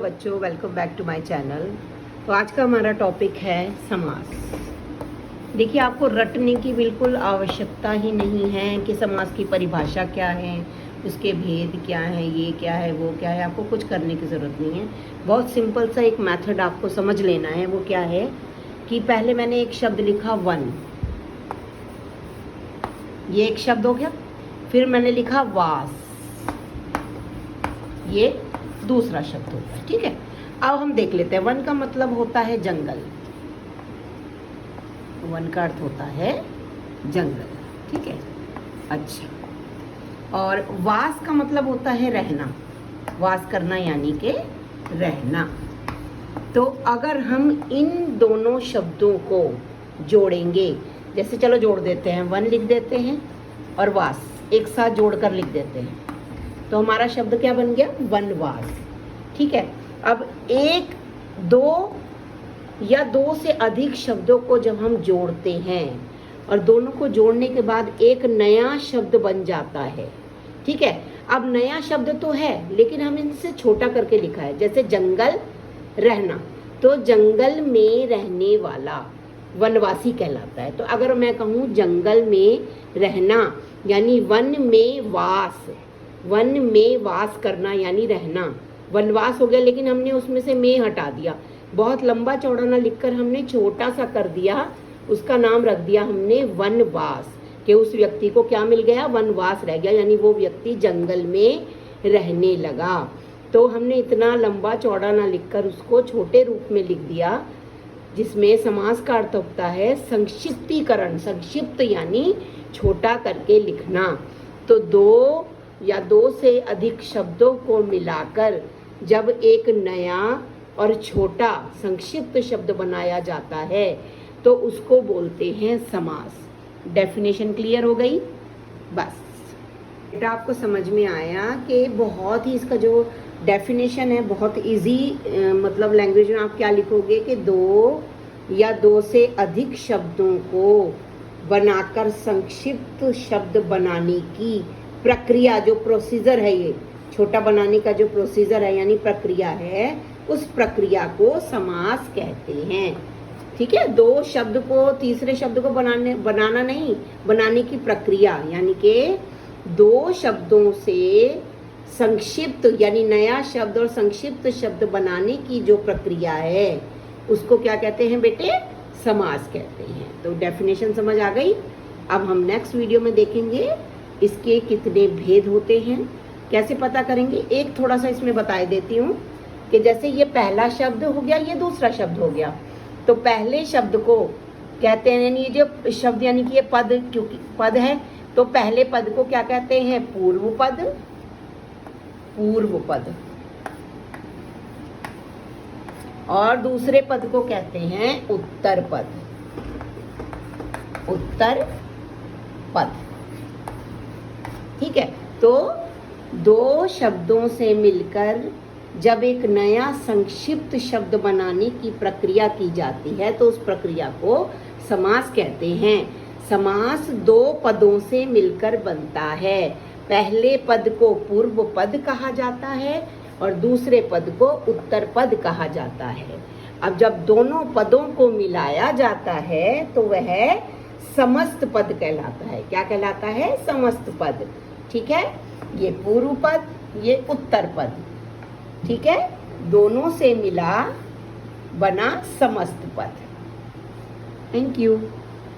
बच्चों, welcome back to my channel. तो आज का हमारा टॉपिक है समास। देखिए, आपको रटने की बिल्कुल आवश्यकता ही नहीं है कि समास की परिभाषा क्या है, उसके भेद क्या है, ये क्या है, वो क्या है। आपको कुछ करने की ज़रूरत नहीं है। बहुत सिंपल सा एक मेथड आपको समझ लेना है। वो क्या है कि पहले मैंने एक शब्द लिखा वन, ये एक शब्द हो गया। फिर मैंने लिखा वास, ये दूसरा शब्द होता है। ठीक है, अब हम देख लेते हैं। वन का मतलब होता है जंगल, वन का अर्थ होता है जंगल। ठीक है, अच्छा। और वास का मतलब होता है रहना, वास करना यानी के रहना। तो अगर हम इन दोनों शब्दों को जोड़ेंगे, जैसे चलो जोड़ देते हैं, वन लिख देते हैं और वास एक साथ जोड़कर लिख देते हैं, तो हमारा शब्द क्या बन गया? वनवास। ठीक है, अब एक, दो या दो से अधिक शब्दों को जब हम जोड़ते हैं और दोनों को जोड़ने के बाद एक नया शब्द बन जाता है। ठीक है, अब नया शब्द तो है लेकिन हम इनसे छोटा करके लिखा है। जैसे जंगल, रहना, तो जंगल में रहने वाला वनवासी कहलाता है। तो अगर मैं कहूँ जंगल में रहना यानी वन में वास, वन में वास करना यानी रहना, वनवास हो गया। लेकिन हमने उसमें से में हटा दिया, बहुत लंबा चौड़ा ना लिखकर हमने छोटा सा कर दिया, उसका नाम रख दिया हमने वनवास। कि उस व्यक्ति को क्या मिल गया? वनवास रह गया, यानी वो व्यक्ति जंगल में रहने लगा। तो हमने इतना लंबा चौड़ा ना लिखकर उसको छोटे रूप में लिख दिया, जिसमें समास का अर्थ होता है संक्षिप्तीकरण। संक्षिप्त यानी छोटा करके लिखना। तो दो या दो से अधिक शब्दों को मिलाकर जब एक नया और छोटा संक्षिप्त शब्द बनाया जाता है तो उसको बोलते हैं समास। डेफिनेशन क्लियर हो गई? बस बेटा, आपको समझ में आया कि बहुत ही इसका जो डेफिनेशन है बहुत इजी, मतलब लैंग्वेज में आप क्या लिखोगे कि दो या दो से अधिक शब्दों को बनाकर संक्षिप्त शब्द बनाने की प्रक्रिया, जो प्रोसीजर है, ये छोटा बनाने का जो प्रोसीजर है यानी प्रक्रिया है, उस प्रक्रिया को समास कहते हैं। ठीक है, दो शब्द को तीसरे शब्द को बनाना नहीं, बनाने की प्रक्रिया, यानी कि दो शब्दों से संक्षिप्त यानी नया शब्द और संक्षिप्त शब्द बनाने की जो प्रक्रिया है उसको क्या कहते हैं बेटे? समास कहते हैं। तो डेफिनेशन समझ आ गई। अब हम नेक्स्ट वीडियो में देखेंगे इसके कितने भेद होते हैं, कैसे पता करेंगे। एक थोड़ा सा इसमें बता देती हूँ कि जैसे ये पहला शब्द हो गया, ये दूसरा शब्द हो गया। तो पहले शब्द को कहते हैं, यानी ये जो शब्द यानी कि ये पद, क्योंकि पद है तो पहले पद को क्या कहते हैं? पूर्व पद, पूर्व पद। और दूसरे पद को कहते हैं उत्तर पद, उत्तर पद। ठीक है, तो दो शब्दों से मिलकर जब एक नया संक्षिप्त शब्द बनाने की प्रक्रिया की जाती है तो उस प्रक्रिया को समास कहते हैं। समास दो पदों से मिलकर बनता है। पहले पद को पूर्व पद कहा जाता है और दूसरे पद को उत्तर पद कहा जाता है। अब जब दोनों पदों को मिलाया जाता है तो वह समस्त पद कहलाता है। क्या कहलाता है? समस्त पद। ठीक है, ये पूर्व पद, ये उत्तर पद। ठीक है, दोनों से मिला बना समस्त पद। Thank you.